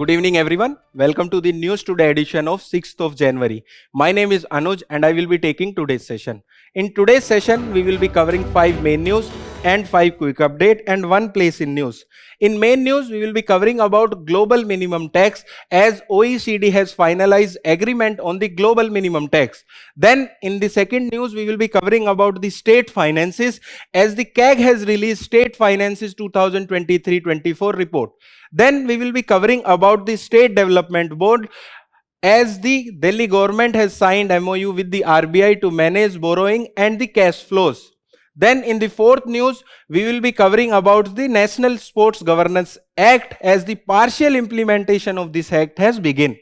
Good evening everyone. Welcome to the News Today edition of 6th of January. My name is Anuj and I will be taking today's session. In today's session, we will be covering 5 main news and 5 quick update and 1 place in news. In main news, we will be covering about global minimum tax as OECD has finalized agreement on the global minimum tax. Then in the second news, we will be covering about the state finances as the CAG has released State Finances 2023-24 report. Then we will be covering about the State Development Board as the Delhi government has signed MOU with the RBI to manage borrowing and the cash flows. Then in the fourth news, we will be covering about the National Sports Governance Act as the partial implementation of this act has begun.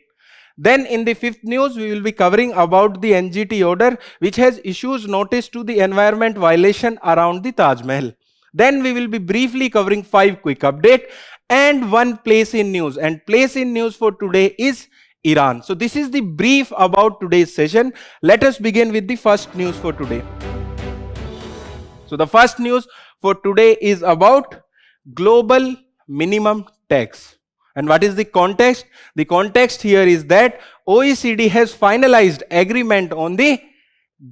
Then in the fifth news, we will be covering about the NGT order which has issued notice to the environment violation around the Taj Mahal. Then we will be briefly covering 5 quick updates and 1 place in news. And place in news for today is Iran. So this is the brief about today's session. Let us begin with the first news for today. So the first news for today is about global minimum tax. And what is the context? The context here is that OECD has finalized agreement on the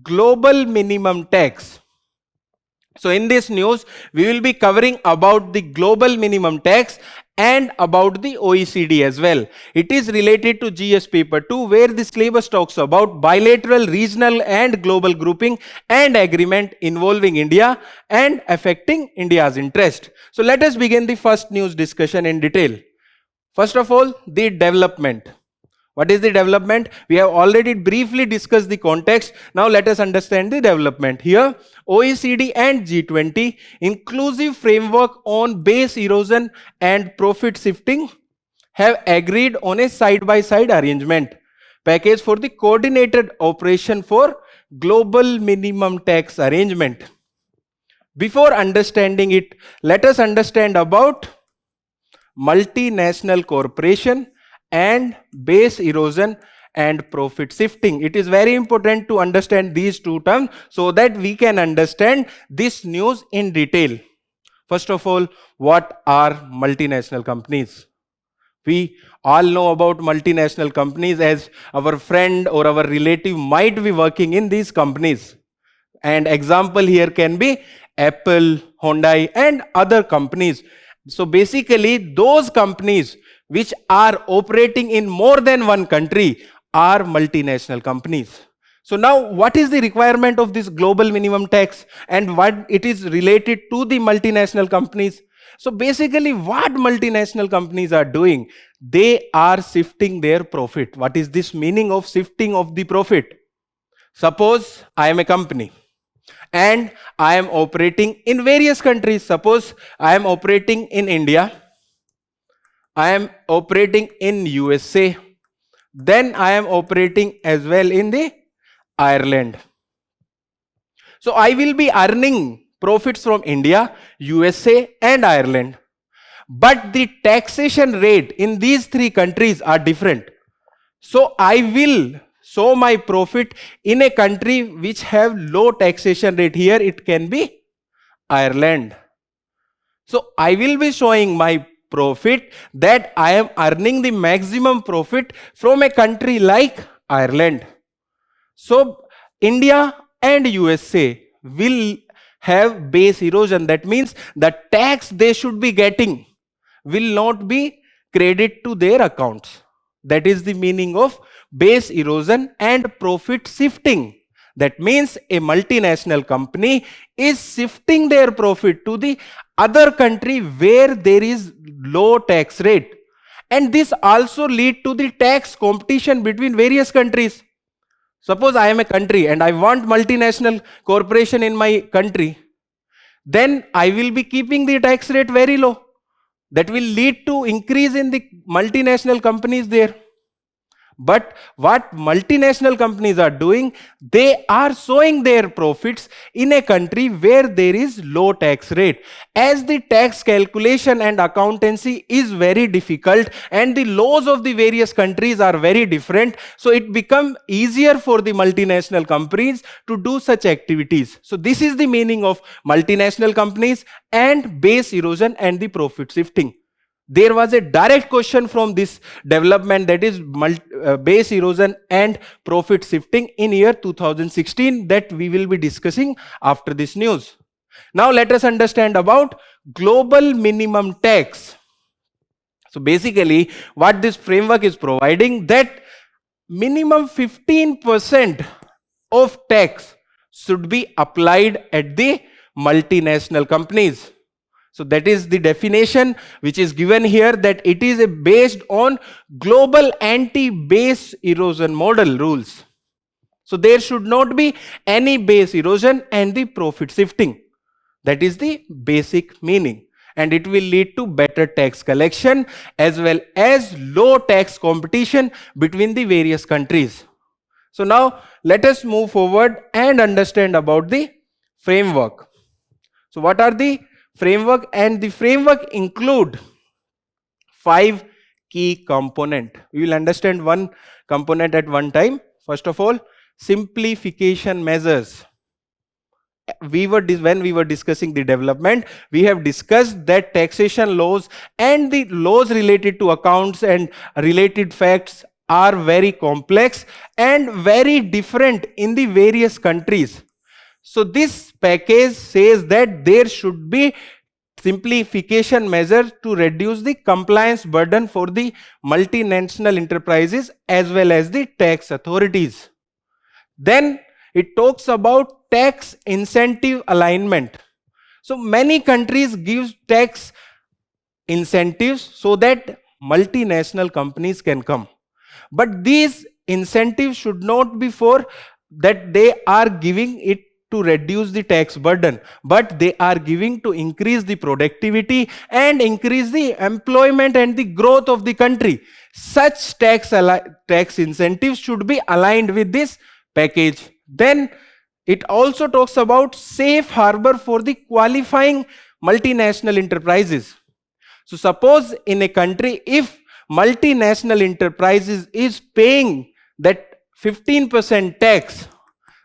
global minimum tax. So in this news, we will be covering about the global minimum tax and about the OECD as well. It is related to GS paper 2 where the syllabus talks about bilateral, regional and global grouping and agreement involving India and affecting India's interest. So let us begin the first news discussion in detail. First of all, the development. What is the development? We have already briefly discussed the context. Now let us understand the development. Here, OECD and G20 inclusive framework on base erosion and profit shifting have agreed on a side-by-side arrangement package for the coordinated operation for global minimum tax arrangement. Before understanding it, let us understand about multinational corporation and base erosion and profit shifting. It is very important to understand these two terms so that we can understand this news in detail. First of all, what are multinational companies? We all know about multinational companies as our friend or our relative might be working in these companies. And example here can be Apple, Hyundai and other companies. So basically those companies which are operating in more than one country are multinational companies. So now what is the requirement of this global minimum tax and what it is related to the multinational companies? So basically what multinational companies are doing, they are shifting their profit. What is this meaning of shifting of the profit? Suppose I am a company and I am operating in various countries. Suppose I am operating in India, I am operating in USA, then I am operating as well in the Ireland. So I will be earning profits from India, USA and Ireland. But the taxation rate in these 3 countries are different. So I will show my profit in a country which have low taxation rate. Here it can be Ireland. So I will be showing my profit that I am earning the maximum profit from a country like Ireland. So India and USA will have base erosion. That means the tax they should be getting will not be credited to their accounts. That is the meaning of base erosion and profit shifting. That means a multinational company is shifting their profit to the other country where there is low tax rate. And this also lead to the tax competition between various countries. Suppose I am a country and I want multinational corporation in my country. Then I will be keeping the tax rate very low. That will lead to increase in the multinational companies there. But what multinational companies are doing, they are showing their profits in a country where there is low tax rate. As the tax calculation and accountancy is very difficult and the laws of the various countries are very different, so it becomes easier for the multinational companies to do such activities. So this is the meaning of multinational companies and base erosion and the profit shifting. there was a direct question from this development, that is base erosion and profit shifting in year 2016, that we will be discussing after this news. Now let us understand about global minimum tax. So basically what this framework is providing, that minimum 15% of tax should be applied at the multinational companies. So that is the definition which is given here, that it is based on global anti-base erosion model rules. So there should not be any base erosion and the profit shifting. That is the basic meaning. And it will lead to better tax collection as well as low tax competition between the various countries. So now let us move forward and understand about the framework. So what are the framework? And the framework include 5 key component. We will understand one component at one time. First of all, simplification measures. When we were discussing the development, we have discussed that taxation laws and the laws related to accounts and related facts are very complex and very different in the various countries. So this package says that there should be simplification measures to reduce the compliance burden for the multinational enterprises as well as the tax authorities. Then it talks about tax incentive alignment. So many countries give tax incentives so that multinational companies can come. But these incentives should not be for that they are giving it to reduce the tax burden, but they are giving to increase the productivity and increase the employment and the growth of the country. Such tax incentives should be aligned with this package. Then it also talks about safe harbor for the qualifying multinational enterprises. So suppose in a country, if multinational enterprises is paying that 15% tax,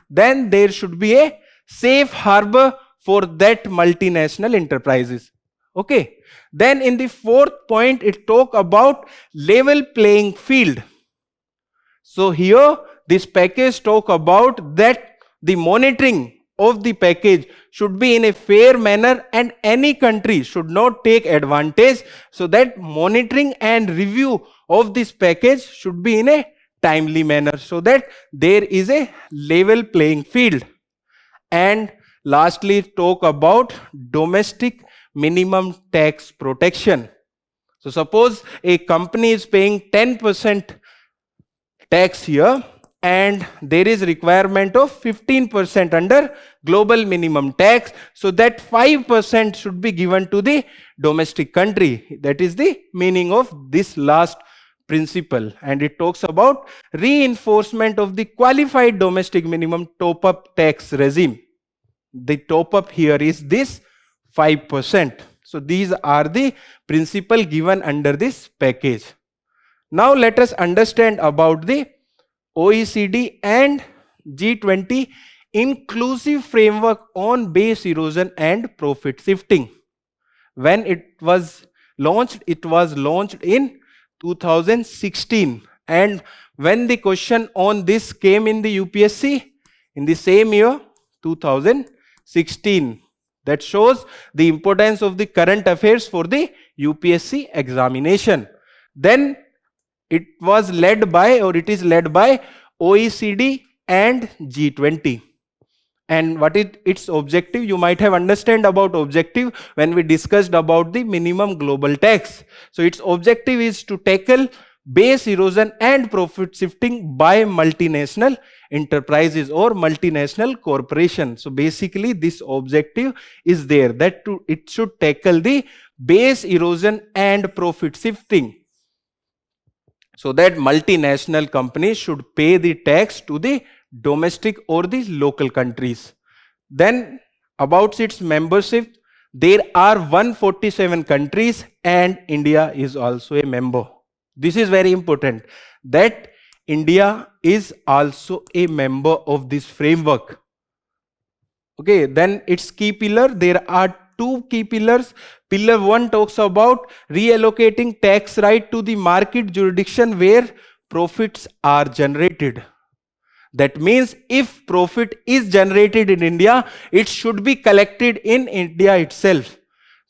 then there should be a safe harbor for that multinational enterprises. Okay. Then in the 4th point, it talk about level playing field. So here this package talk about that the monitoring of the package should be in a fair manner and any country should not take advantage. So that monitoring and review of this package should be in a timely manner so that there is a level playing field. And lastly, talk about domestic minimum tax protection. So suppose a company is paying 10% tax here and there is requirement of 15% under global minimum tax, so that 5% should be given to the domestic country. That is the meaning of this last principle. And it talks about reinforcement of the qualified domestic minimum top-up tax regime. The top-up here is this 5%. So these are the principle given under this package. Now let us understand about the OECD and G20 inclusive framework on base erosion and profit shifting. When it was launched in 2016, and when the question on this came in the UPSC in the same year 2016, that shows the importance of the current affairs for the UPSC examination. Then it was led by, or it is led by, OECD and G20. And what is its objective? You might have understand about objective when we discussed about the minimum global tax. So its objective is to tackle base erosion and profit shifting by multinational enterprises or multinational corporations. So basically this objective is there, that it should tackle the base erosion and profit shifting, so that multinational companies should pay the tax to the domestic or the local countries. Then about its membership, there are 147 countries and India is also a member. This is very important, that India is also a member of this framework. Okay, then its key pillar, there are two key pillars. Pillar 1 talks about reallocating tax right to the market jurisdiction where profits are generated. That means if profit is generated in India, it should be collected in India itself.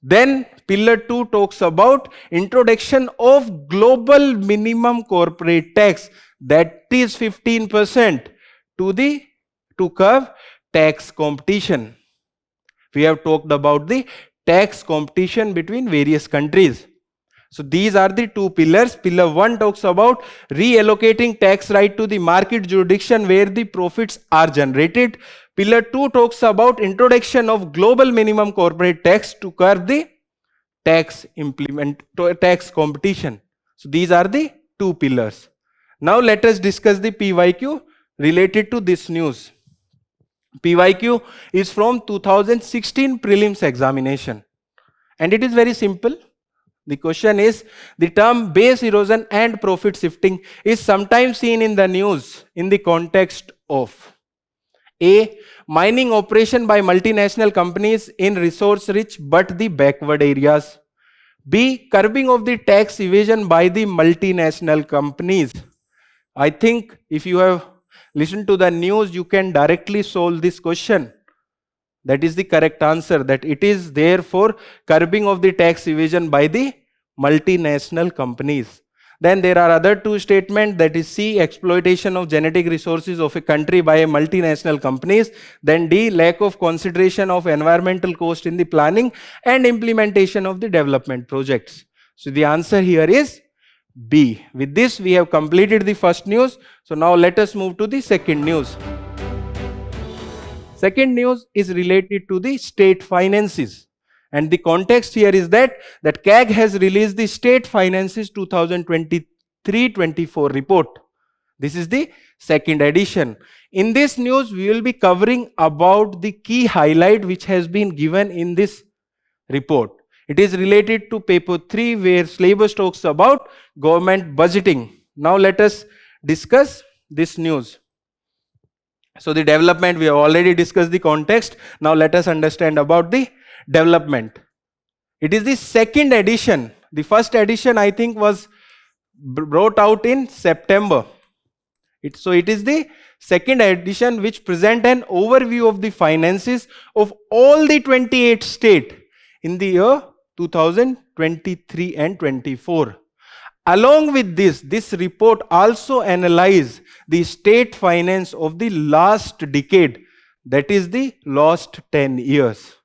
Then pillar 2 talks about introduction of global minimum corporate tax, that is 15% to curb tax competition. We have talked about the tax competition between various countries. So these are the two pillars. Pillar 1 talks about reallocating tax right to the market jurisdiction where the profits are generated. Pillar 2 talks about introduction of global minimum corporate tax to curb the tax competition. So these are the two pillars. Now let us discuss the PYQ related to this news. PYQ is from 2016 prelims examination, and it is very simple. The question is, the term base erosion and profit shifting is sometimes seen in the news in the context of A. Mining operation by multinational companies in resource rich but the backward areas. B. Curbing of the tax evasion by the multinational companies. I think if you have listened to the news, you can directly solve this question. That is the correct answer, that it is there for curbing of the tax evasion by the multinational companies. Then there are other two statements, that is C. Exploitation of genetic resources of a country by multinational companies. Then D. Lack of consideration of environmental cost in the planning and implementation of the development projects. So the answer here is B. With this we have completed the first news. So now let us move to the second news. Second news is related to the state finances, and the context here is that CAG has released the State Finances 2023-24 report. This is the second edition. In this news, we will be covering about the key highlight which has been given in this report. It is related to paper 3, where syllabus talks about government budgeting. Now let us discuss this news. So the development, we have already discussed the context. Now let us understand about the development. It is the second edition. The first edition, I think, was brought out in September. So it is the second edition which present an overview of the finances of all the 28 states in the year 2023 and 24. Along with this report also analyzes the state finance of the last decade, that is the last 10 years.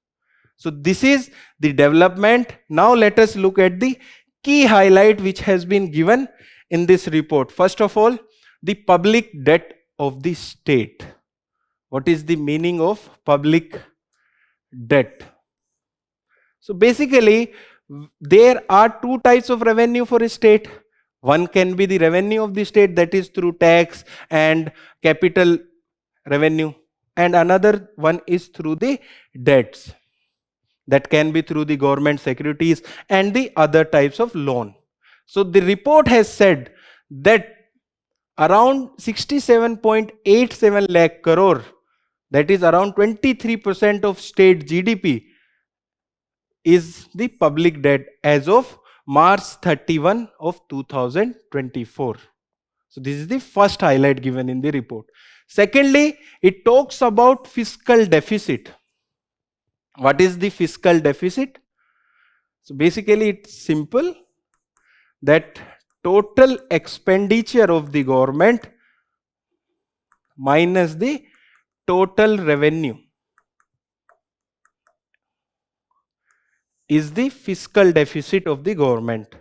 So this is the development. Now let us look at the key highlight which has been given in this report. First of all, the public debt of the state. What is the meaning of public debt? So basically, there are two types of revenue for a state. One can be the revenue of the state, that is through tax and capital revenue, and another one is through the debts, that can be through the government securities and the other types of loan. So the report has said that around 67.87 lakh crore, that is around 23% of state GDP, is the public debt as of March 31 of 2024. So this is the first highlight given in the report. Secondly, it talks about fiscal deficit. What is the fiscal deficit? So basically it's simple, that total expenditure of the government minus the total revenue is the fiscal deficit of the government,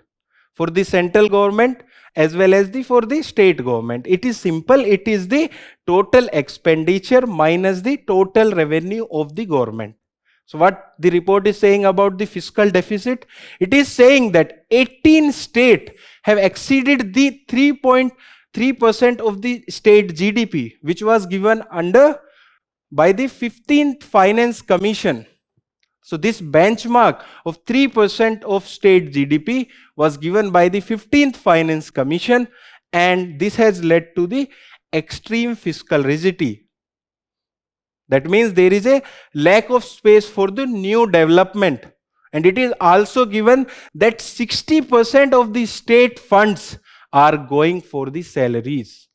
for the central government as well as for the state government. It is simple, it is the total expenditure minus the total revenue of the government. So what the report is saying about the fiscal deficit? It is saying that 18 states have exceeded the 3.3% of the state GDP, which was given under by the 15th Finance Commission. So this benchmark of 3% of state GDP was given by the 15th Finance Commission, and this has led to the extreme fiscal rigidity. That means there is a lack of space for the new development. And it is also given that 60% of the state funds are going for the salaries.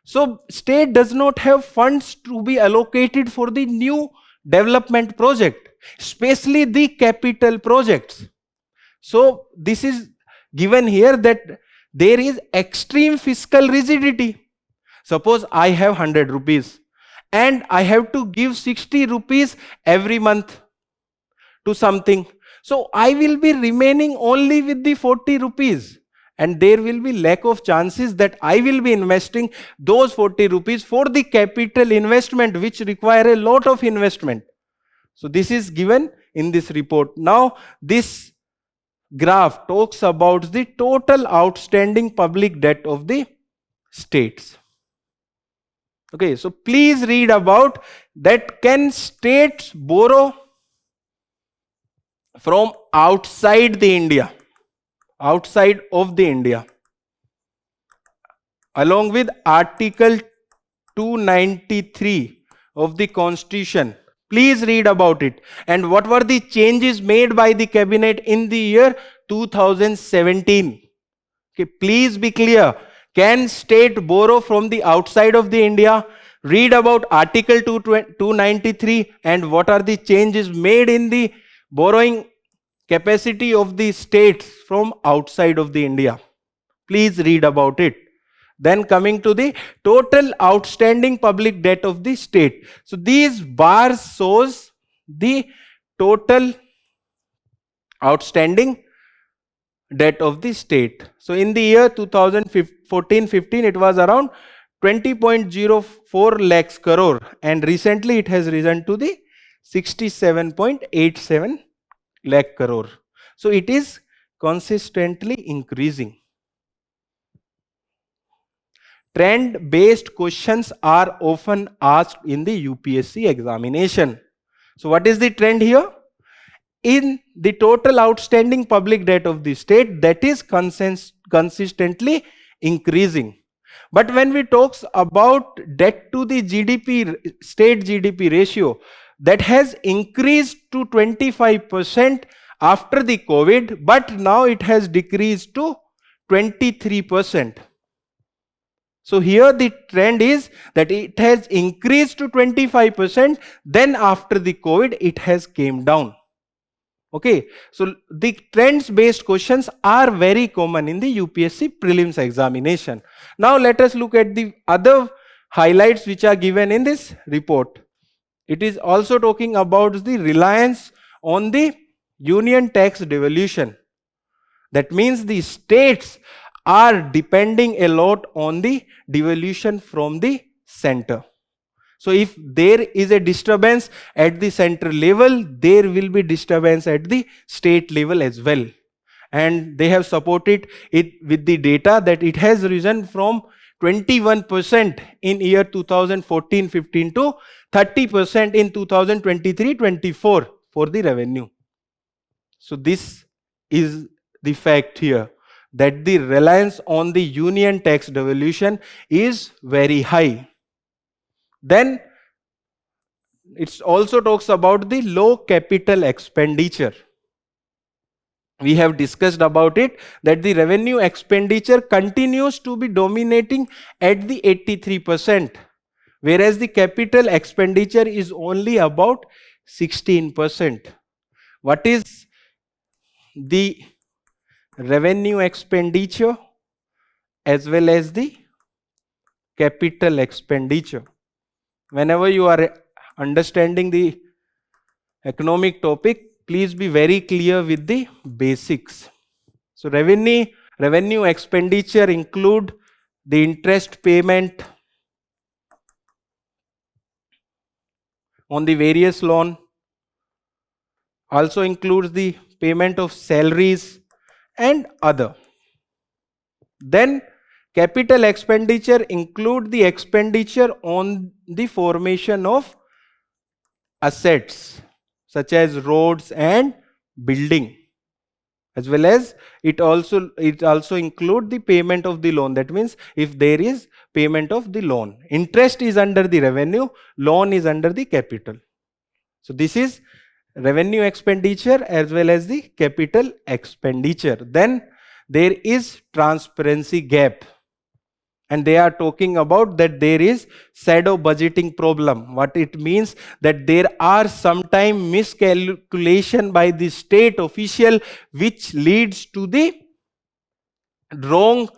So state does not have funds to be allocated for the new development project, especially the capital projects. So this is given here that there is extreme fiscal rigidity. Suppose I have 100 rupees and I have to give 60 rupees every month to something. So I will be remaining only with the 40 rupees, and there will be lack of chances that I will be investing those 40 rupees for the capital investment, which require a lot of investment. So this is given in this report. Now this graph talks about the total outstanding public debt of the states. Okay, so please read about that. Can states borrow from outside the India, outside of the India, along with Article 293 of the Constitution? Please read about it. And what were the changes made by the cabinet in the year 2017? Okay, please be clear. Can state borrow from the outside of the India? Read about Article 293 and what are the changes made in the borrowing capacity of the states from outside of the India. Please read about it. Then coming to the total outstanding public debt of the state. So these bars shows the total outstanding debt of the state. So in the year 2014-15 it was around 20.04 lakhs crore, and recently it has risen to the 67.87 lakh crore. So it is consistently increasing. Trend based questions are often asked in the UPSC examination. So what is the trend here? In the total outstanding public debt of the state, that is consistently increasing. But when we talk about debt to the GDP, state GDP ratio, that has increased to 25% after the COVID, but now it has decreased to 23%. So here the trend is that it has increased to 25%, then after the COVID it has came down. Okay, so the trends based questions are very common in the UPSC prelims examination. Now let us look at the other highlights which are given in this report. It is also talking about the reliance on the union tax devolution. That means the states are depending a lot on the devolution from the center. So if there is a disturbance at the center level, there will be disturbance at the state level as well. And they have supported it with the data that it has risen from 21% in year 2014-15 to 30% in 2023-24 for the revenue. So this is the fact here, that the reliance on the union tax devolution is very high. Then it also talks about the low capital expenditure. We have discussed about it, that the revenue expenditure continues to be dominating at the 83%, whereas the capital expenditure is only about 16%. What is the revenue expenditure as well as the capital expenditure? Whenever you are understanding the economic topic, please be very clear with the basics. So revenue expenditure include the interest payment on the various loan, also includes the payment of salaries and other. Then capital expenditure include the expenditure on the formation of assets such as roads and building. as well as it also include the payment of the loan. That means if there is payment of the loan, interest is under the revenue, loan is under the capital. So this is revenue expenditure as well as the capital expenditure. Then there is transparency gap, and they are talking about that there is shadow budgeting problem. What it means, that there are sometime miscalculation by the state official which leads to the wrong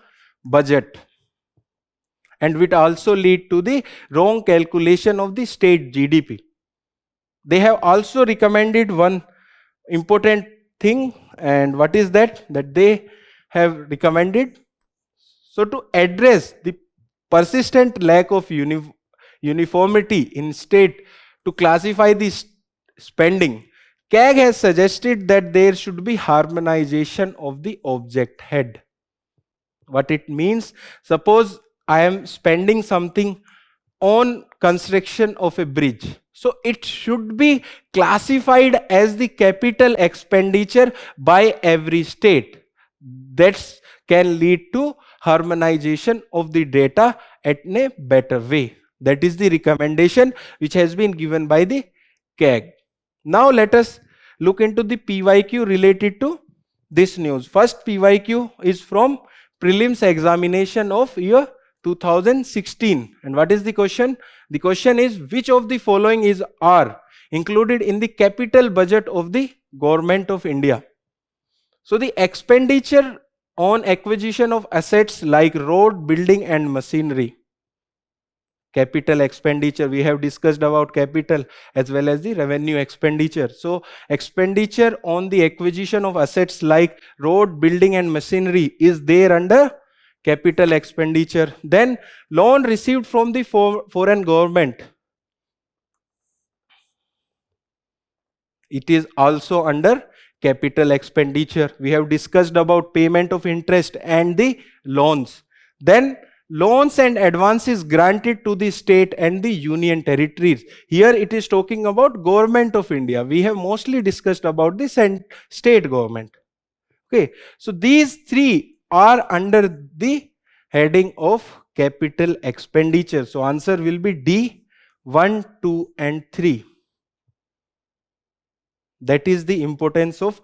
budget, and which also lead to the wrong calculation of the state GDP. They have also recommended one important thing, and what is that? That they have recommended, so to address the persistent lack of uniformity in state to classify the spending, CAG has suggested that there should be harmonization of the object head. What it means, suppose I am spending something on construction of a bridge, so it should be classified as the capital expenditure by every state. That can lead to harmonization of the data at a better way. That is the recommendation which has been given by the CAG. Now let us look into the PYQ related to this news. First PYQ is from Prelims examination of year 2016. And what is the question? The question is, which of the following are included in the capital budget of the Government of India? So the expenditure on acquisition of assets like road, building and machinery. Capital expenditure, we have discussed about capital as well as the revenue expenditure. So expenditure on the acquisition of assets like road, building and machinery is there under capital expenditure. Then loan received from the foreign government, it is also under capital expenditure. We have discussed about payment of interest and the loans. Then loans and advances granted to the state and the union territories. Here it is talking about Government of India. We have mostly discussed about the state government. Okay, so these three are under the heading of capital expenditure. So answer will be D, 1, 2 and 3. That is the importance of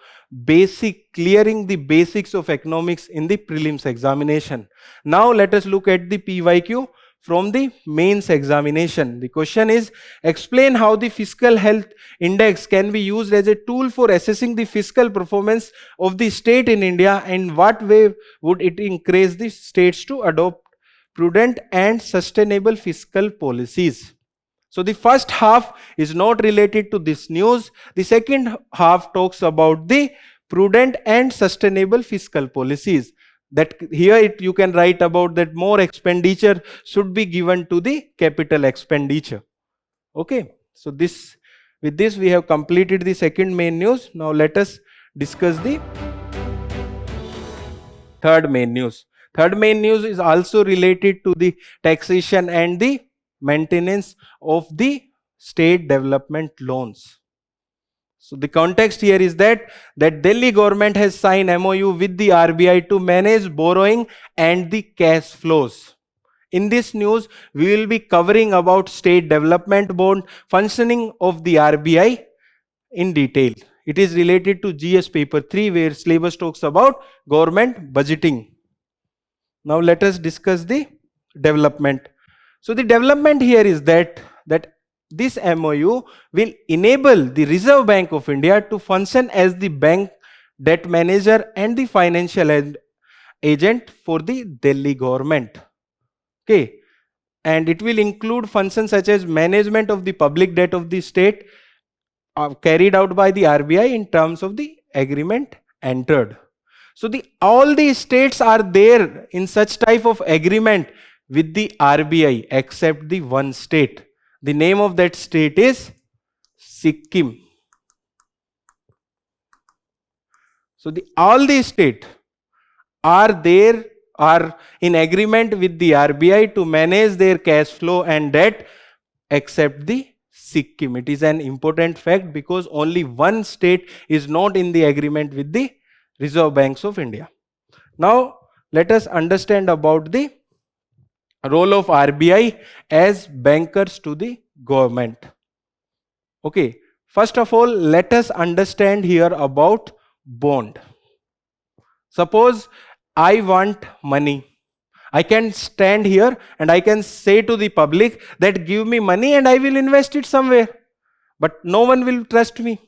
clearing the basics of economics in the prelims examination. Now let us look at the PYQ from the mains examination. The question is, explain how the fiscal health index can be used as a tool for assessing the fiscal performance of the state in India, and what way would it encourage the states to adopt prudent and sustainable fiscal policies. So the first half is not related to this news. The second half talks about the prudent and sustainable fiscal policies. That here you can write about that more expenditure should be given to the capital expenditure. Okay, so with this we have completed the second main news. Now let us discuss the third main news. Third main news is also related to the taxation and the maintenance of the state development loans. So the context here is that Delhi government has signed MOU with the RBI to manage borrowing and the cash flows. In this news, we will be covering about state development bond, functioning of the RBI in detail. It is related to GS paper 3, where syllabus talks about government budgeting. Now let us discuss the development. So the development here is that this MOU will enable the Reserve Bank of India to function as the bank, debt manager and the financial agent for the Delhi government. Okay, and it will include functions such as management of the public debt of the state carried out by the RBI in terms of the agreement entered. So all the states are there in such type of agreement with the RBI except the one state. The name of that state is Sikkim. So all the states are in agreement with the RBI to manage their cash flow and debt except the Sikkim. It is an important fact because only one state is not in the agreement with the Reserve Banks of India. Now let us understand about the role of RBI as bankers to the government. Okay, first of all, let us understand here about bond. Suppose I want money. I can stand here and I can say to the public that give me money and I will invest it somewhere. But no one will trust me.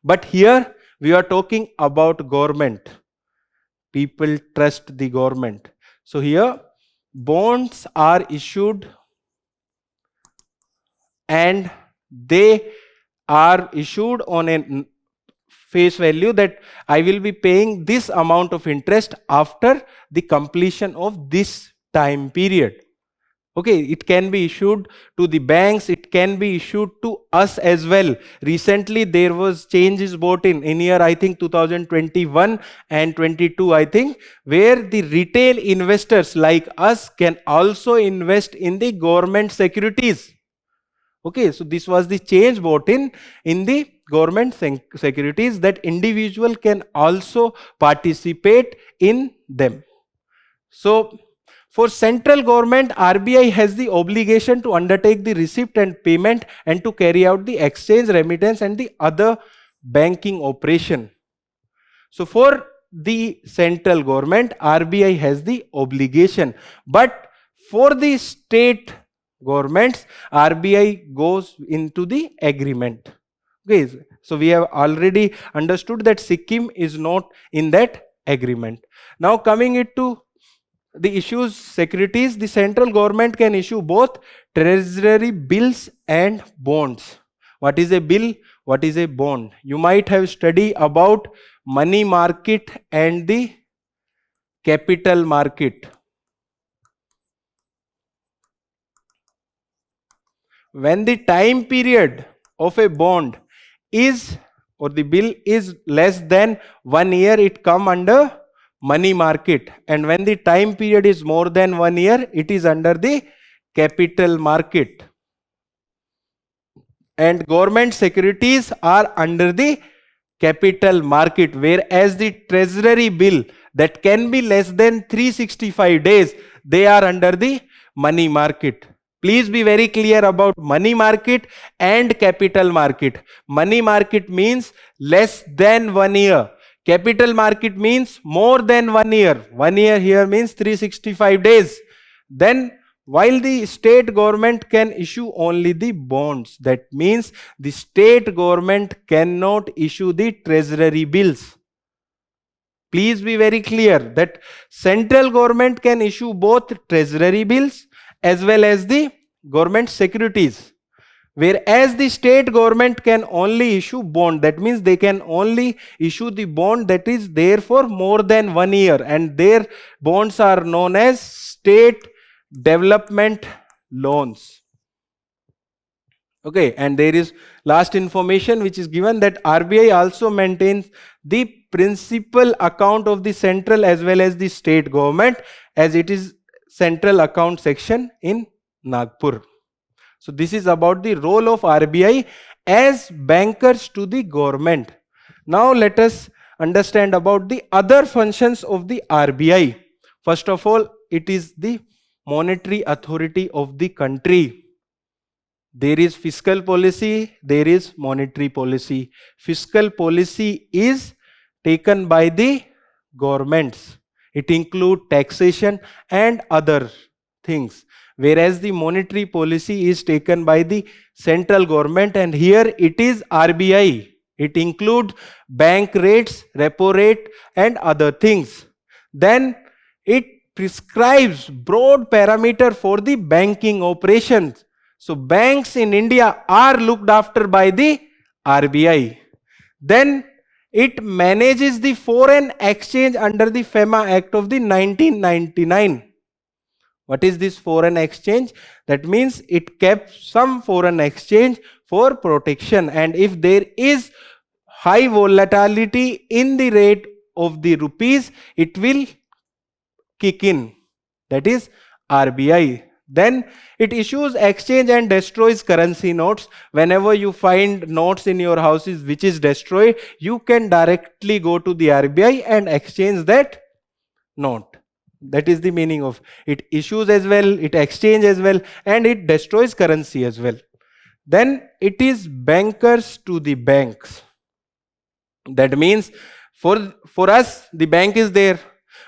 But here we are talking about government. People trust the government. So here bonds are issued and they are issued on a face value that I will be paying this amount of interest after the completion of this time period. Okay, it can be issued to the banks, it can be issued to us as well. Recently there was changes brought in year I think 2021 and 22 I think, where the retail investors like us can also invest in the government securities. Okay, so this was the change brought in the government securities, that individual can also participate in them. So for central government, RBI has the obligation to undertake the receipt and payment and to carry out the exchange, remittance and the other banking operation. So for the central government, RBI has the obligation, but for the state governments, RBI goes into the agreement. Okay, so we have already understood that Sikkim is not in that agreement. Now coming it to the issues securities, the central government can issue both treasury bills and bonds. What is a bill? What is a bond? You might have studied about money market and the capital market. When the time period of a bond is or the bill is less than 1 year, it come under money market, and when the time period is more than 1 year, it is under the capital market. And government securities are under the capital market, whereas the treasury bill that can be less than 365 days, they are under the money market. Please be very clear about money market and capital market. Money market means less than 1 year. Capital market means more than 1 year. 1 year here means 365 days. Then while the state government can issue only the bonds, that means the state government cannot issue the treasury bills. Please be very clear that central government can issue both treasury bills as well as the government securities, whereas the state government can only issue bond. That means they can only issue the bond that is there for more than 1 year, and their bonds are known as state development loans. Okay, and there is last information which is given that RBI also maintains the principal account of the central as well as the state government, as it is central account section in Nagpur. So this is about the role of RBI as bankers to the government. Now let us understand about the other functions of the RBI. First of all, it is the monetary authority of the country. There is fiscal policy, there is monetary policy. Fiscal policy is taken by the governments. It includes taxation and other things, whereas the monetary policy is taken by the central government, and here it is RBI. It includes bank rates, repo rate and other things. Then it prescribes broad parameter for the banking operations. So banks in India are looked after by the RBI. Then it manages the foreign exchange under the FEMA Act of the 1999. What is this foreign exchange? That means it kept some foreign exchange for protection, and if there is high volatility in the rate of the rupees, it will kick in. That is RBI. Then it issues, exchange and destroys currency notes. Whenever you find notes in your houses which is destroyed, you can directly go to the RBI and exchange that note. That is the meaning of it. Issues as well, it exchange as well, and it destroys currency as well. Then it is bankers to the banks. That means for us the bank is there,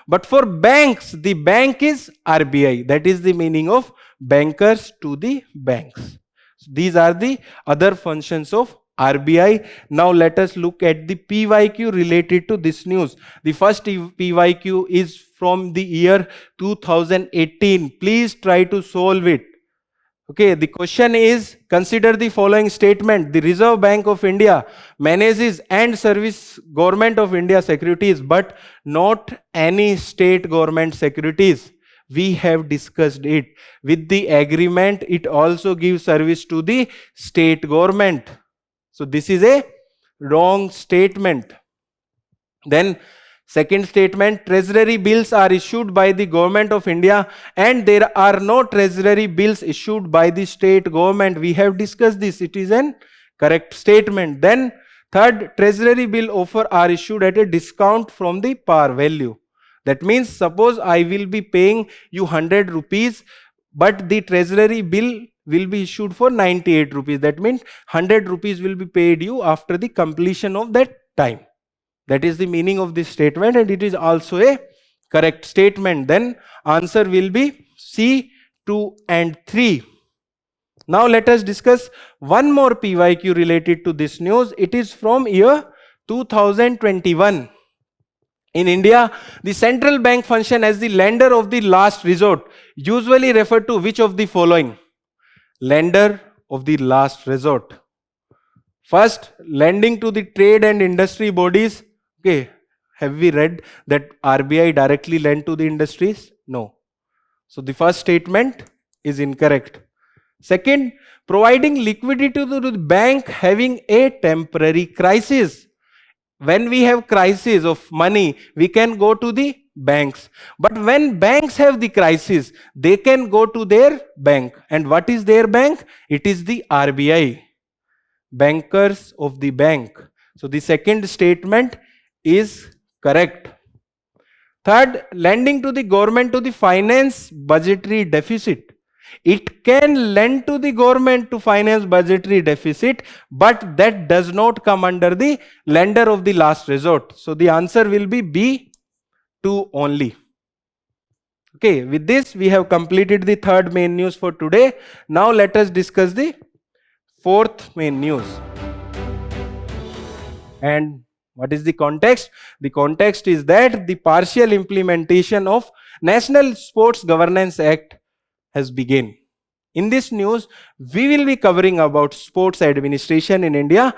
but for banks the bank is RBI. That is the meaning of bankers to the banks. So these are the other functions of RBI. Now let us look at the PYQ related to this news. The first PYQ is from the year 2018. Please try to solve it. Okay, the question is, consider the following statement. The Reserve Bank of India manages and services Government of India securities, but not any state government securities. We have discussed it. With the agreement, it also gives service to the state government. So this is a wrong statement. Then second statement, treasury bills are issued by the Government of India and there are no treasury bills issued by the state government. We have discussed this. It is an correct statement. Then third, treasury bill offer are issued at a discount from the par value. That means suppose I will be paying you 100 rupees, but the treasury bill will be issued for 98 rupees. That means 100 rupees will be paid you after the completion of that time. That is the meaning of this statement, and it is also a correct statement. Then answer will be C, 2 and 3. Now let us discuss one more PYQ related to this news. It is from year 2021. In India, the central bank function as the lender of the last resort, usually referred to which of the following? Lender of the last resort. First, lending to the trade and industry bodies. Okay, have we read that RBI directly lend to the industries? No. So the first statement is incorrect. Second, providing liquidity to the bank having a temporary crisis. When we have crisis of money, we can go to the banks. But when banks have the crisis, they can go to their bank. And what is their bank? It is the RBI. Bankers of the bank. So the second statement is correct. Third, lending to the government to the finance budgetary deficit. It can lend to the government to finance budgetary deficit, but that does not come under the lender of the last resort. So the answer will be B, 2 only. Okay, with this we have completed the third main news for today. Now let us discuss the fourth main news. And what is the context? The context is that the partial implementation of National Sports Governance Act has begun. In this news, we will be covering about sports administration in India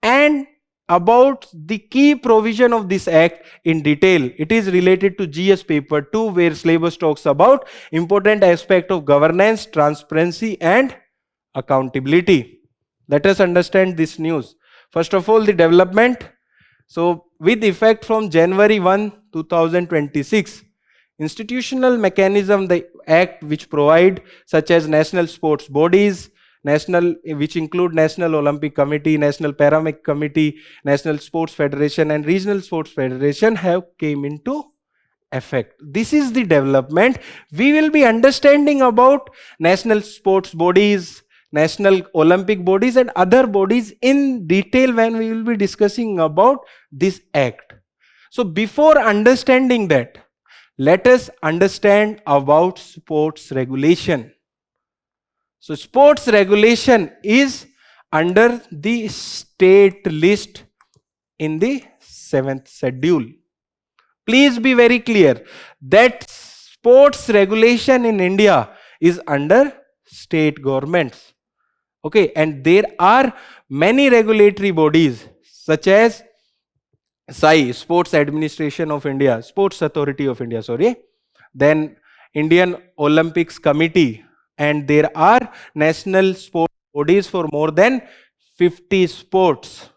and about the key provision of this act in detail. It is related to GS paper 2, where syllabus talks about important aspect of governance, transparency and accountability. Let us understand this news. First of all, the development. So with effect from January 1, 2026, institutional mechanism, the act which provide such as national sports bodies, which include National Olympic Committee, National Paralympic Committee, National Sports Federation and Regional Sports Federation have came into effect. This is the development. We will be understanding about national sports bodies, national Olympic bodies and other bodies in detail when we will be discussing about this act. So before understanding that, let us understand about sports regulation. So sports regulation is under the state list in the 7th schedule. Please be very clear that sports regulation in India is under state governments. Okay, and there are many regulatory bodies such as SAI, Sports Administration of India, Sports Authority of India, sorry. Then Indian Olympics Committee, and there are national sports bodies for more than 50 sports.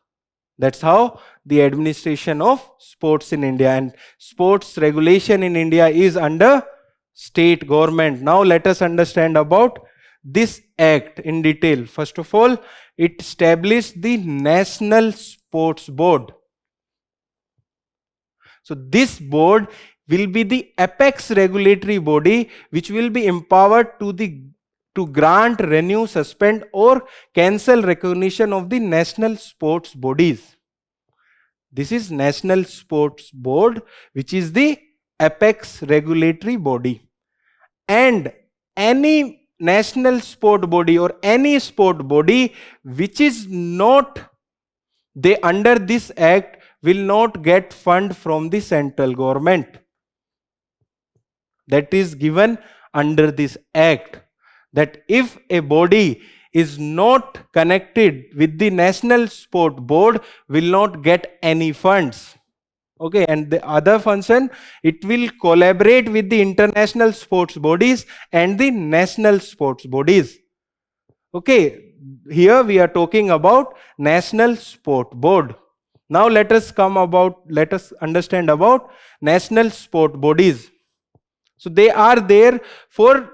That's how the administration of sports in India, and sports regulation in India is under state government. Now let us understand about this act in detail. First of all, it established the National Sports Board. So this board will be the apex regulatory body which will be empowered to grant, renew, suspend or cancel recognition of the national sports bodies. This is National Sports Board, which is the apex regulatory body. And any national sport body or any sport body which is not under this act will not get fund from the central government. That is given under this act, that if a body is not connected with the National Sport Board, will not get any funds. Okay, and the other function, it will collaborate with the international sports bodies and the national sports bodies. Okay, here we are talking about National Sport Board. Now let us understand about national sport bodies. So they are there for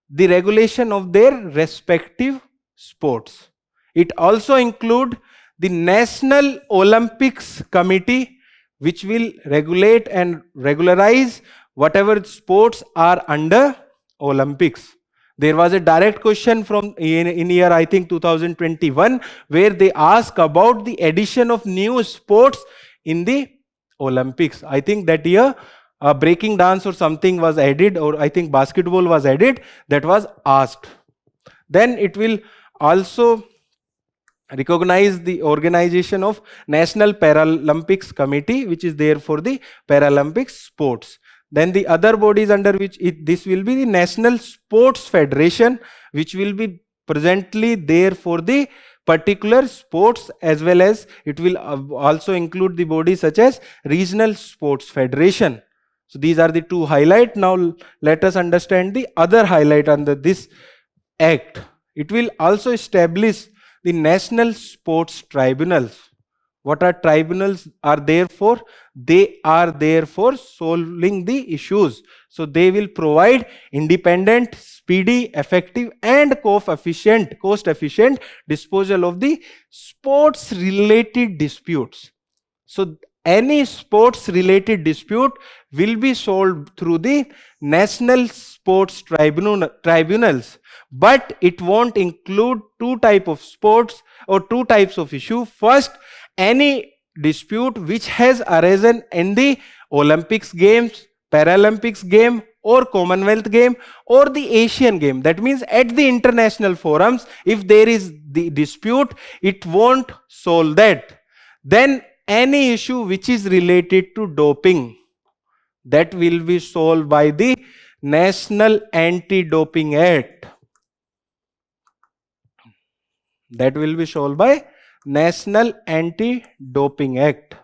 the regulation of their respective sports. It also includes the National Olympics Committee, which will regulate and regularize whatever sports are under Olympics. There was a direct question from in year I think 2021 where they ask about the addition of new sports in the Olympics. I think that year breaking dance or something was added, or I think basketball was added, that was asked. Then it will also recognize the organization of National Paralympics Committee, which is there for the Paralympic sports. Then the other bodies under which this will be the National Sports Federation, which will be presently there for the particular sports, as well as it will also include the bodies such as Regional Sports Federation. So these are the two highlights. Now let us understand the other highlight under this act. It will also establish the National Sports Tribunals. What are tribunals are there for? They are there for solving the issues. So they will provide independent, speedy, effective and cost-efficient disposal of the sports-related disputes. So any sports-related dispute will be solved through the National Sports Tribunals. But it won't include two types of sports or two types of issue. First, any dispute which has arisen in the Olympics games, Paralympics game or Commonwealth game or the Asian game. That means at the international forums, if there is the dispute, it won't solve that. Then any issue which is related to doping, that will be solved by the National Anti-Doping Act. That will be solved by National Anti-Doping Act.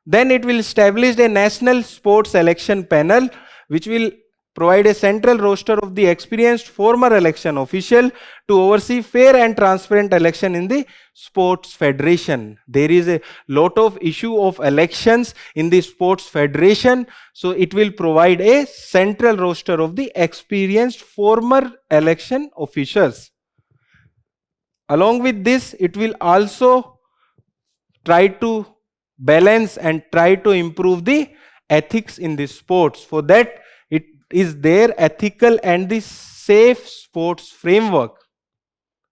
Then it will establish a National Sports Selection Panel, which will provide a central roster of the experienced former election official to oversee fair and transparent election in the sports federation. There is a lot of issue of elections in the sports federation, so it will provide a central roster of the experienced former election officials. Along with this, it will also try to balance and try to improve the ethics in the sports. For that, it is their ethical and the safe sports framework.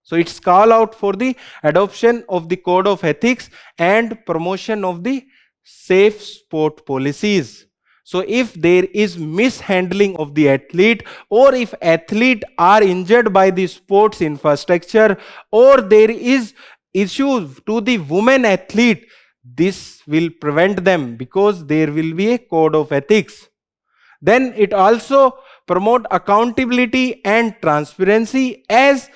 So it's call out for the adoption of the code of ethics and promotion of the safe sport policies. So if there is mishandling of the athlete, or if athletes are injured by the sports infrastructure, or there is issues to the women athlete, this will prevent them because there will be a code of ethics. Then it also promote accountability and transparency, as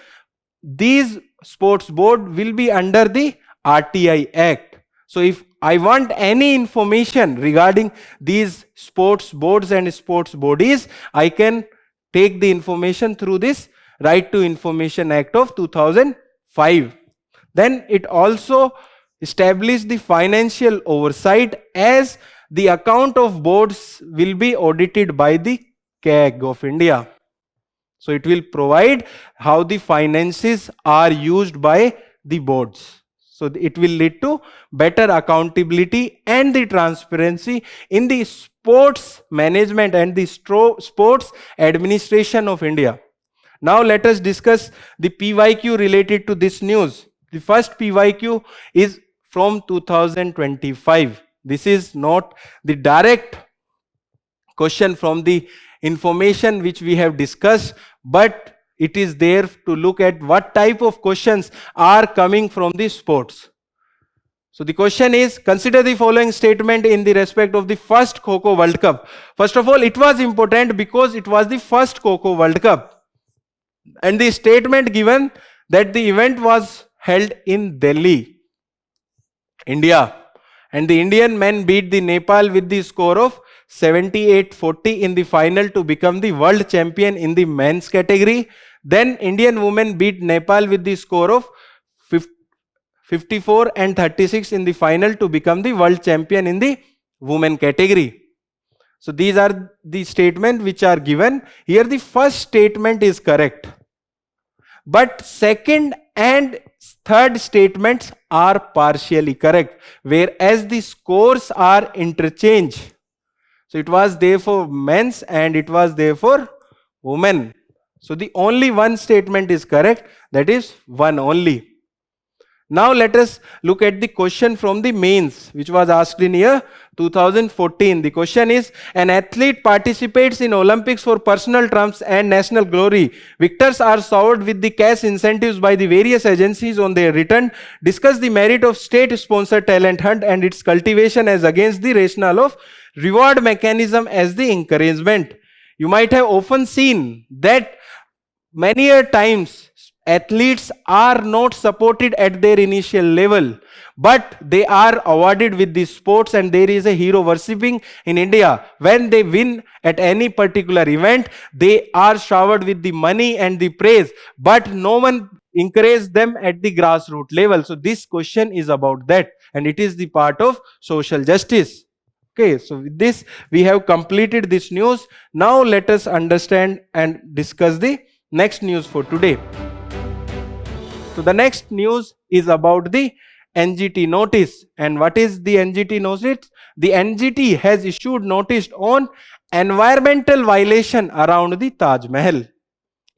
these sports board will be under the RTI Act. So if I want any information regarding these sports boards and sports bodies, I can take the information through this Right to Information Act of 2005. Then it also establish the financial oversight, as the account of boards will be audited by the CAG of India. So it will provide how the finances are used by the boards. So it will lead to better accountability and the transparency in the sports management and the sports administration of India. Now let us discuss the PYQ related to this news. The first PYQ is from 2025. This is not the direct question from the information which we have discussed, but it is there to look at what type of questions are coming from the sports. So the question is, consider the following statement in the respect of the first Kho-Kho World Cup. First of all, it was important because it was the first Kho-Kho World Cup. And the statement given that the event was held in Delhi, India. And the Indian men beat the Nepal with the score of 78-40 in the final to become the world champion in the men's category. Then Indian women beat Nepal with the score of 54-36 in the final to become the world champion in the women category. So these are the statements which are given. Here the first statement is correct, but second and third statements are partially correct, whereas the scores are interchanged. So it was there for men's and it was there for women. So the only one statement is correct, that is one only. Now let us look at the question from the mains, which was asked in year 2014. The question is, an athlete participates in Olympics for personal triumphs and national glory. Victors are showered with the cash incentives by the various agencies on their return. Discuss the merit of state-sponsored talent hunt and its cultivation as against the rationale of reward mechanism as the encouragement. You might have often seen that many a times athletes are not supported at their initial level, but they are awarded with the sports, and there is a hero worshipping in India. When they win at any particular event, they are showered with the money and the praise, but no one encourages them at the grassroots level. So this question is about that, and it is the part of social justice. Okay, so with this we have completed this news. Now let us understand and discuss the next news for today. So the next news is about the NGT notice. And what is the NGT notice? The NGT has issued notice on environmental violation around the Taj Mahal.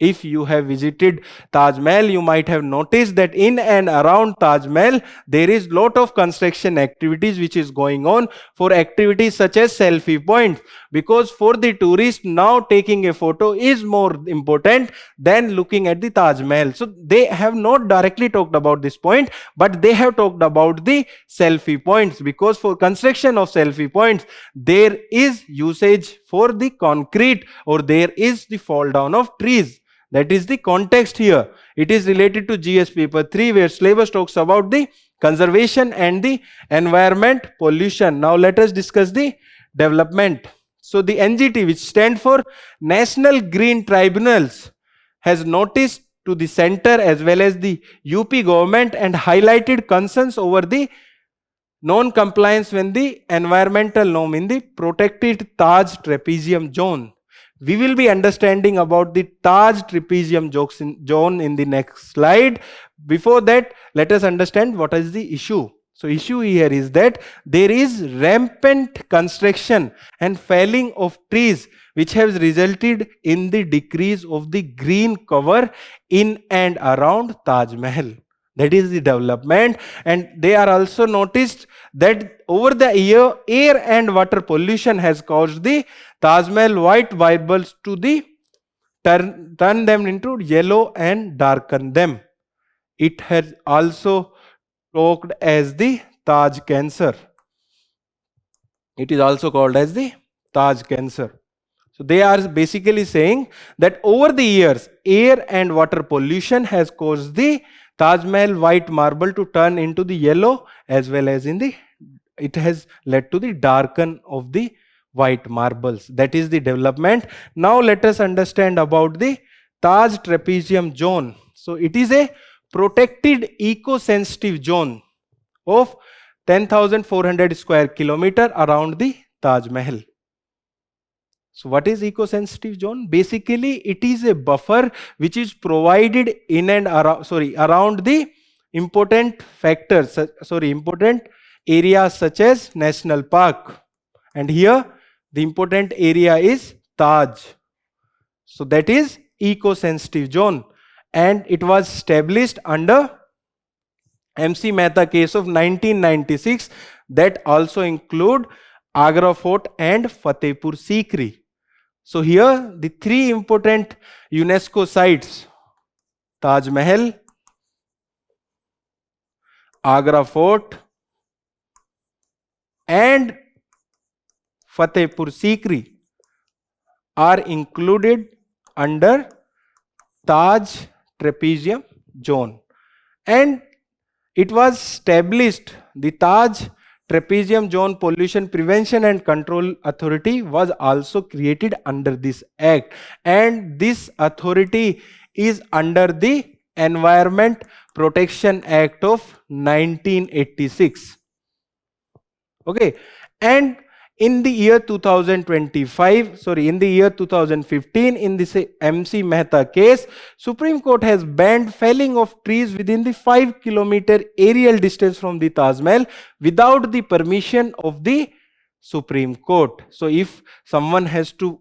If you have visited Taj Mahal, you might have noticed that in and around Taj Mahal, there is lot of construction activities which is going on for activities such as selfie points. Because for the tourist, now taking a photo is more important than looking at the Taj Mahal. So they have not directly talked about this point, but they have talked about the selfie points, because for construction of selfie points, there is usage for the concrete, or there is the fall down of trees. That is the context here. It is related to GS paper 3, where syllabus talks about the conservation and the environment pollution. Now let us discuss the development. So the NGT, which stands for National Green Tribunals, has noticed to the center as well as the UP government and highlighted concerns over the non-compliance when the environmental norm in the protected Taj Trapezium zone. We will be understanding about the Taj Trapezium zone in the next slide. Before that, let us understand what is the issue. So issue here is that there is rampant construction and felling of trees, which has resulted in the decrease of the green cover in and around Taj Mahal. That is the development. And they are also noticed that over the year, air and water pollution has caused the Taj Mahal white marbles to the turn them into yellow and darken them. It has also talked as the Taj cancer. It is also called as the Taj cancer. So they are basically saying that over the years, air and water pollution has caused the Taj Mahal white marble to turn into the yellow, as well as it has led to the darken of the white marbles. That is the development. Now let us understand about the Taj Trapezium zone. So it is a protected eco-sensitive zone of 10,400 square kilometer around the Taj Mahal. So what is eco-sensitive zone? Basically, it is a buffer which is provided in and around the important factors, important areas such as National Park. And here the important area is Taj. So that is eco-sensitive zone, and it was established under MC Mehta case of 1996, that also include Agra Fort and Fatehpur Sikri. So here the three important UNESCO sites, Taj Mahal, Agra Fort and Fatehpur Sikri, are included under Taj Trapezium zone, and it was established, the Taj Trapezium Zone Pollution Prevention and Control Authority was also created under this act, and this authority is under the Environment Protection Act of 1986. Okay, and in the year 2015, in this MC Mehta case, Supreme Court has banned felling of trees within the 5-kilometer aerial distance from the Taj Mahal without the permission of the Supreme Court. So if someone has to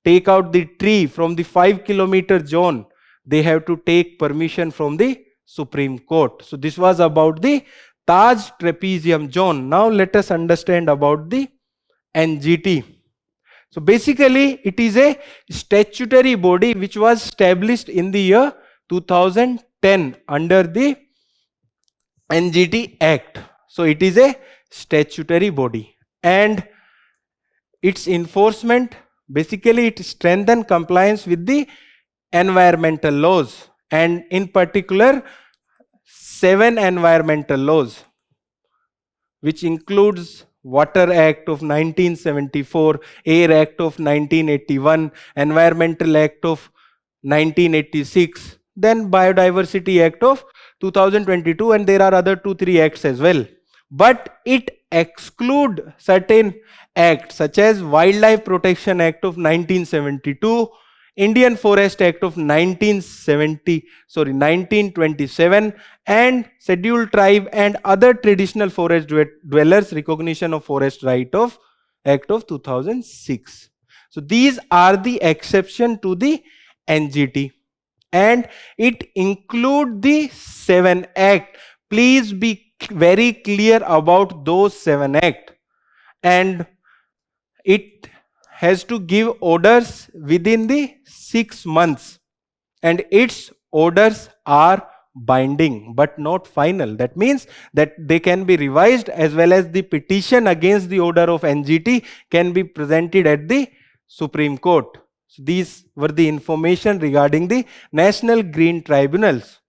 take out the tree from the 5-kilometer zone, they have to take permission from the Supreme Court. So this was about the Taj Trapezium zone. Now let us understand about the NGT. So basically it is a statutory body which was established in the year 2010 under the NGT Act. So it is a statutory body, and its enforcement, basically it strengthens compliance with the environmental laws, and in particular 7 environmental laws, which includes Water Act of 1974, Air Act of 1981, Environmental Act of 1986, then Biodiversity Act of 2022, and there are other 2-3 acts as well. But it excludes certain acts such as Wildlife Protection Act of 1972, Indian Forest Act of 1927, and Scheduled Tribe and other traditional forest dwellers recognition of forest right of Act of 2006. So these are the exception to the NGT, and it include the 7 Act. Please be very clear about those 7 Act, and it has to give orders within the 6 months, and its orders are binding but not final. That means that they can be revised, as well as the petition against the order of NGT can be presented at the Supreme Court. So these were the information regarding the National Green Tribunals.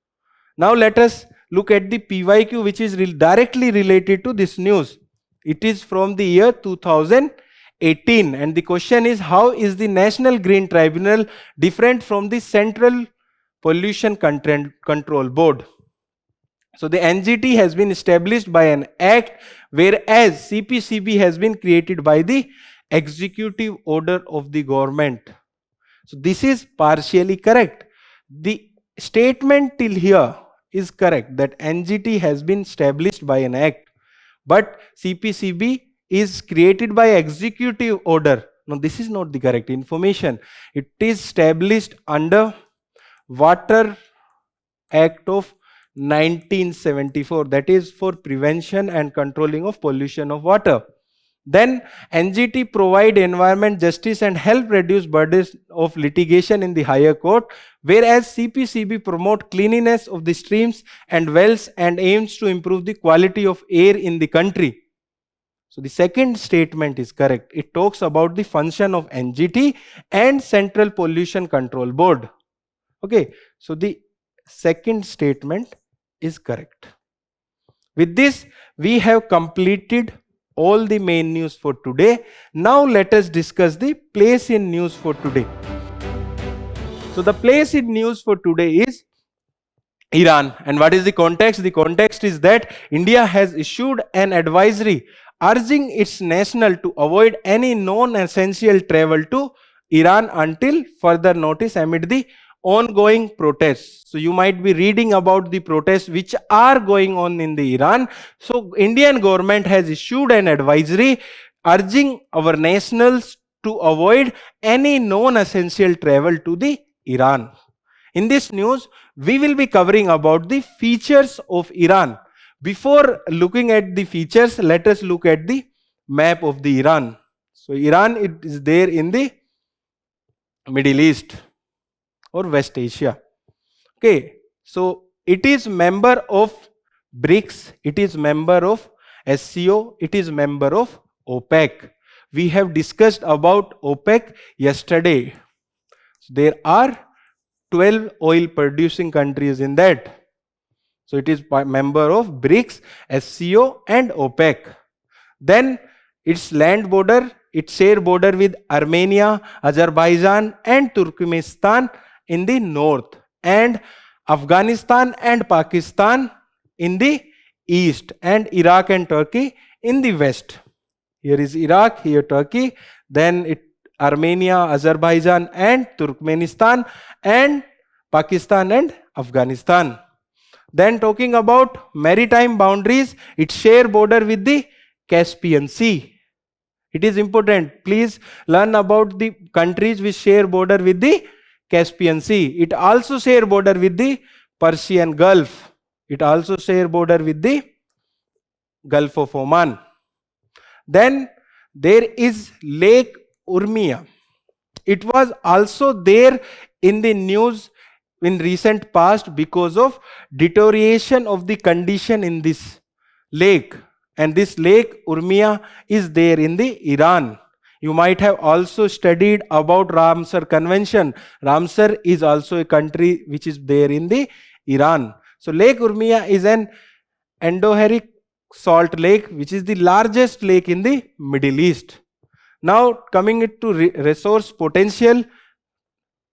Now let us look at the PYQ, which is directly related to this news. It is from the year 2018, and the question is, how is the National Green Tribunal different from the Central Pollution Control Board? So the NGT has been established by an act, whereas CPCB has been created by the executive order of the government. So this is partially correct. The statement till here is correct, that NGT has been established by an act, but CPCB is created by executive order. No, this is not the correct information. It is established under Water Act of 1974, that is for prevention and controlling of pollution of water. Then NGT provide environment justice and help reduce burdens of litigation in the higher court, whereas CPCB promote cleanliness of the streams and wells and aims to improve the quality of air in the country. So the second statement is correct. It talks about the function of NGT and Central Pollution Control Board. Okay, so the second statement is correct. With this, we have completed all the main news for today. Now let us discuss the place in news for today. So the place in news for today is Iran. And what is the context? The context is that India has issued an advisory urging its national to avoid any non-essential travel to Iran until further notice amid the ongoing protests. So you might be reading about the protests which are going on in the Iran. So Indian government has issued an advisory urging our nationals to avoid any non-essential travel to the Iran. In this news, we will be covering about the features of Iran. Before looking at the features, let us look at the map of the Iran. So Iran, it is there in the Middle East or West Asia. Okay, so it is member of BRICS, it is member of SCO, it is member of OPEC. We have discussed about OPEC yesterday. So there are 12 oil producing countries in that. So it is member of BRICS, SCO and OPEC. Then its land border, it share border with Armenia, Azerbaijan and Turkmenistan in the north, and Afghanistan and Pakistan in the east, and Iraq and Turkey in the west. Here is Iraq, here Turkey, then it Armenia, Azerbaijan and Turkmenistan, and Pakistan and Afghanistan. Then talking about maritime boundaries, it share border with the Caspian Sea. It is important. Please learn about the countries which share border with the Caspian Sea. It also share border with the Persian Gulf. It also share border with the Gulf of Oman. Then there is Lake Urmia. It was also there in the news in recent past because of deterioration of the condition in this lake. And this lake Urmia is there in the Iran. You might have also studied about Ramsar Convention. Ramsar is also a country which is there in the Iran. So Lake Urmia is an endorheic salt lake which is the largest lake in the Middle East. Now coming to resource potential,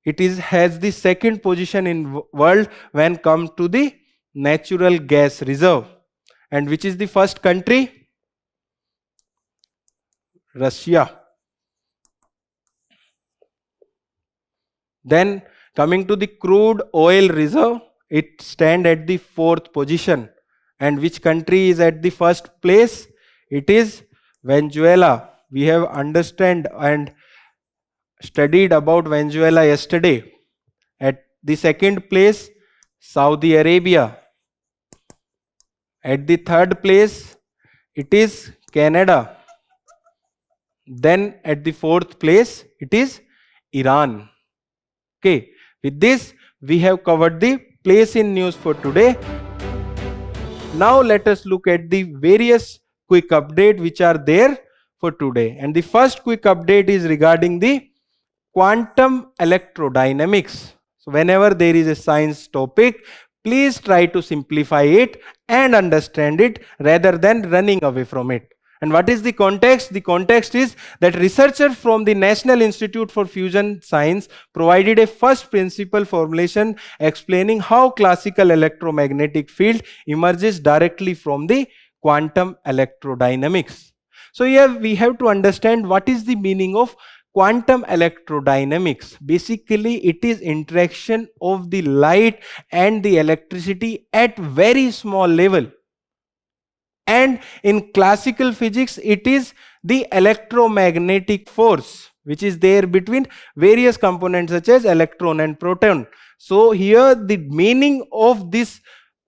it has the second position in world when come to the natural gas reserve. And which is the first country? Russia. Then coming to the crude oil reserve, it stand at the fourth position. And which country is at the first place? It is Venezuela. We have understand and studied about Venezuela yesterday. At the second place, Saudi Arabia. At the third place, it is Canada. Then at the fourth place, it is Iran. Okay, with this, we have covered the place in news for today. Now let us look at the various quick updates which are there for today. And the first quick update is regarding the quantum electrodynamics. So whenever there is a science topic, please try to simplify it and understand it rather than running away from it. And what is the context? The context is that researchers from the National Institute for Fusion Science provided a first principle formulation explaining how classical electromagnetic field emerges directly from the quantum electrodynamics. So here we have to understand what is the meaning of quantum electrodynamics. Basically, it is interaction of the light and the electricity at very small level. And in classical physics, it is the electromagnetic force which is there between various components such as electron and proton. So here the meaning of this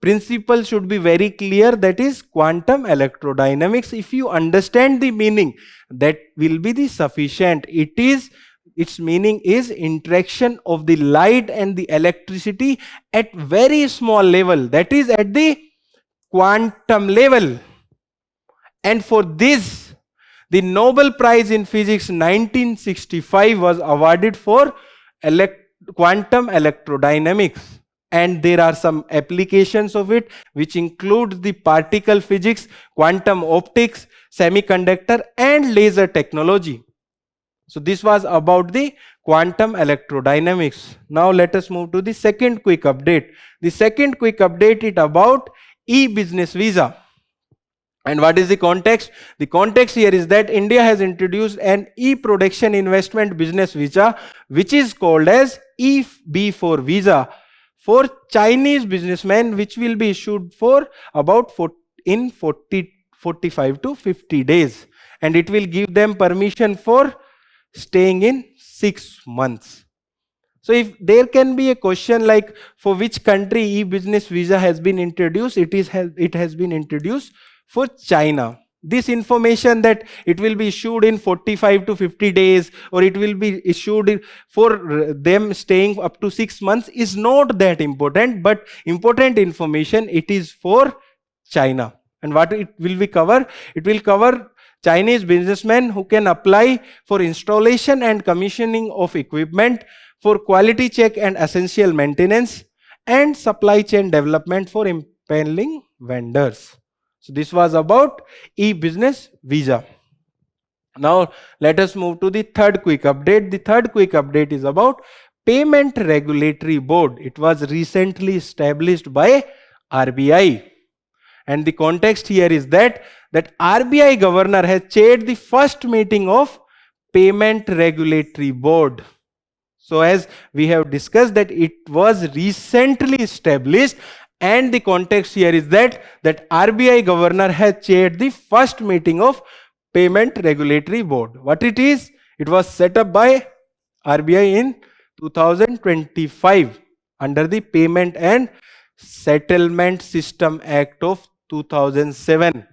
principle should be very clear, that is quantum electrodynamics. If you understand the meaning, that will be the sufficient. Its meaning is interaction of the light and the electricity at very small level, that is at the quantum level. And for this, the Nobel Prize in Physics 1965 was awarded for quantum electrodynamics. And there are some applications of it which include the particle physics, quantum optics, semiconductor and laser technology. So this was about the quantum electrodynamics. Now let us move to the second quick update. The second quick update is about e-business visa. And what is the context? The context here is that India has introduced an e-production investment business visa, which is called as EB4 visa for Chinese businessmen, which will be issued for about 45 to 50 days. And it will give them permission for staying in 6 months. So if there can be a question like for which country e-business visa has been introduced, it has been introduced for China. This information that it will be issued in 45 to 50 days or it will be issued for them staying up to 6 months is not that important, but important information it is for China. And what it will be cover? It will cover Chinese businessmen who can apply for installation and commissioning of equipment, for quality check and essential maintenance, and supply chain development for impaneling vendors. So this was about e-business visa. Now let us move to the third quick update. The third quick update is about Payment Regulatory Board. It was recently established by RBI. And the context here is that RBI governor has chaired the first meeting of Payment Regulatory Board. So as we have discussed that it was recently established, and the context here is that RBI governor has chaired the first meeting of Payment Regulatory Board. What it is? It was set up by RBI in 2025 under the Payment and Settlement System Act of 2007.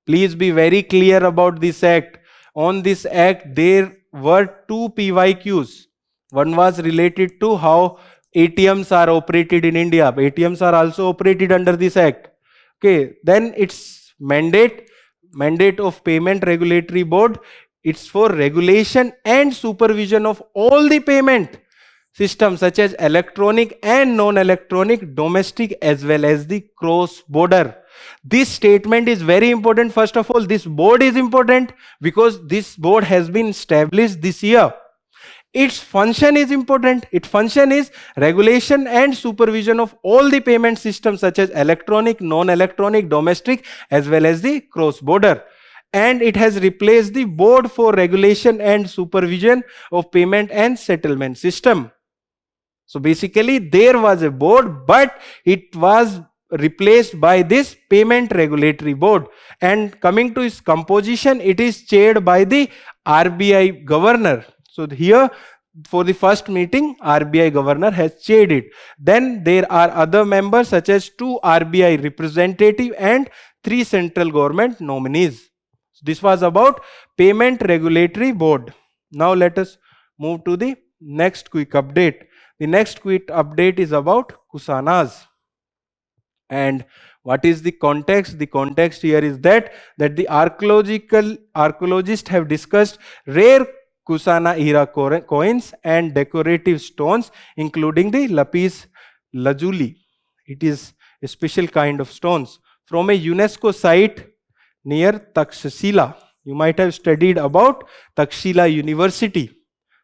Please be very clear about this act. On this act, there were two PYQs. One was related to how ATMs are operated in India. ATMs are also operated under this act. Okay, then its mandate of Payment Regulatory Board, it's for regulation and supervision of all the payment systems such as electronic and non-electronic, domestic as well as the cross-border. This statement is very important. First of all, this board is important because this board has been established this year. Its function is important. Its function is regulation and supervision of all the payment systems such as electronic, non-electronic, domestic as well as the cross-border. And it has replaced the Board for Regulation and Supervision of Payment and Settlement System. So basically there was a board, but it was replaced by this Payment Regulatory Board. And coming to its composition, it is chaired by the RBI governor. So here for the first meeting, RBI governor has chaired it. Then there are other members such as 2 RBI representative and 3 central government nominees. So this was about Payment Regulatory Board. Now let us move to the next quick update. The next quick update is about Kusanas. And what is the context? The context here is that the archaeologists have discussed rare Kusana era coins and decorative stones, including the lapis lazuli. It is a special kind of stones from a UNESCO site near Takshashila. You might have studied about Takshila University.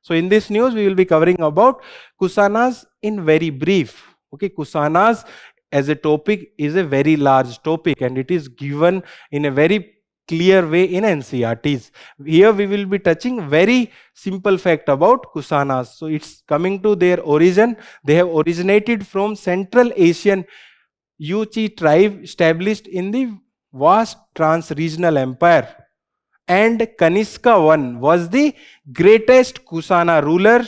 So in this news, we will be covering about Kusanas in very brief. Okay, Kusanas as a topic is a very large topic and it is given in a very clear way in NCERTs. Here we will be touching very simple fact about Kusanas. So it's coming to their origin. They have originated from Central Asian Yuchi tribe established in the vast trans-regional empire. And Kanishka I was the greatest Kusana ruler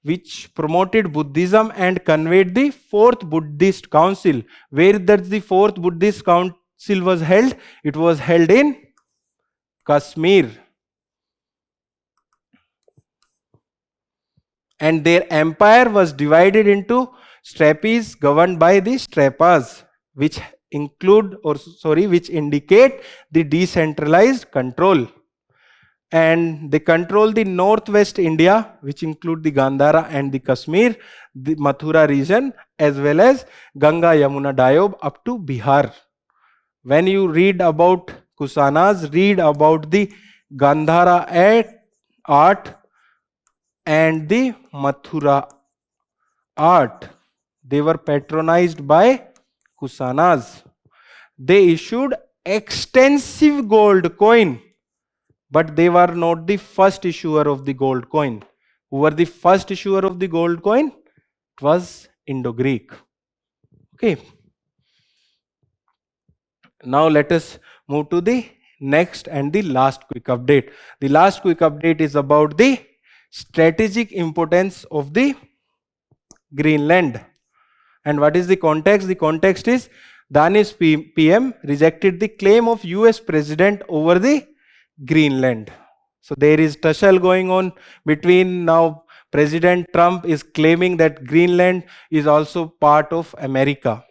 which promoted Buddhism and conveyed the 4th Buddhist Council. Where does the 4th Buddhist Council was held? It was held in Kashmir. And their empire was divided into strapes governed by the strapas, which indicate the decentralized control. And they control the northwest India, which include the Gandhara and the Kashmir, the Mathura region, as well as Ganga Yamuna Doab up to Bihar. When you read about Kusanas, read about the Gandhara art, and the Mathura art. They were patronized by Kusanas. They issued extensive gold coin, but they were not the first issuer of the gold coin. Who were the first issuer of the gold coin? It was Indo-Greek. Okay. Now let us move to the next and the last quick update. The last quick update is about the strategic importance of the Greenland. And what is the context? The context is Danish PM rejected the claim of US president over the Greenland. So there is tussle going on between now. President Trump is claiming that Greenland is also part of America,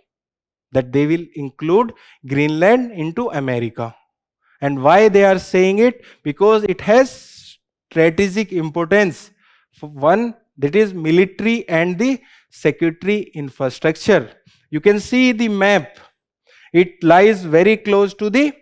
that they will include Greenland into America. And why they are saying it? Because it has strategic importance. For one, that is military and the security infrastructure. You can see the map. It lies very close to the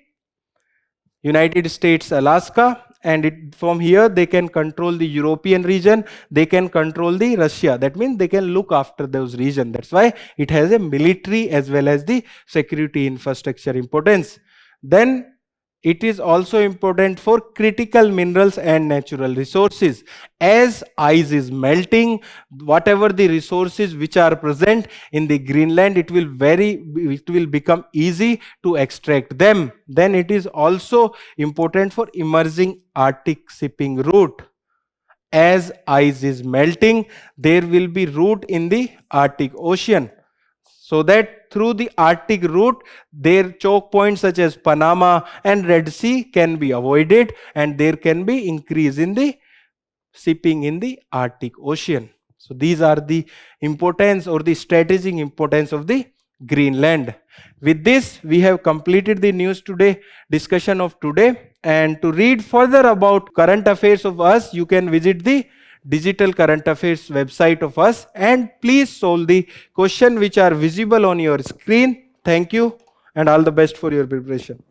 United States, Alaska, and from here they can control the European region, they can control the Russia. That means they can look after those regions. That's why it has a military as well as the security infrastructure importance. Then it is also important for critical minerals and natural resources. As ice is melting, whatever the resources which are present in the Greenland, it will become easy to extract them. Then it is also important for emerging Arctic shipping route. As ice is melting, there will be route in the Arctic Ocean. So that through the Arctic route, their choke points such as Panama and Red Sea can be avoided, and there can be increase in the shipping in the Arctic Ocean. So these are the importance or the strategic importance of the Greenland. With this, we have completed the news today, discussion of today. And to read further about current affairs of us, you can visit the digital current affairs website of us, and please solve the question which are visible on your screen. Thank you and all the best for your preparation.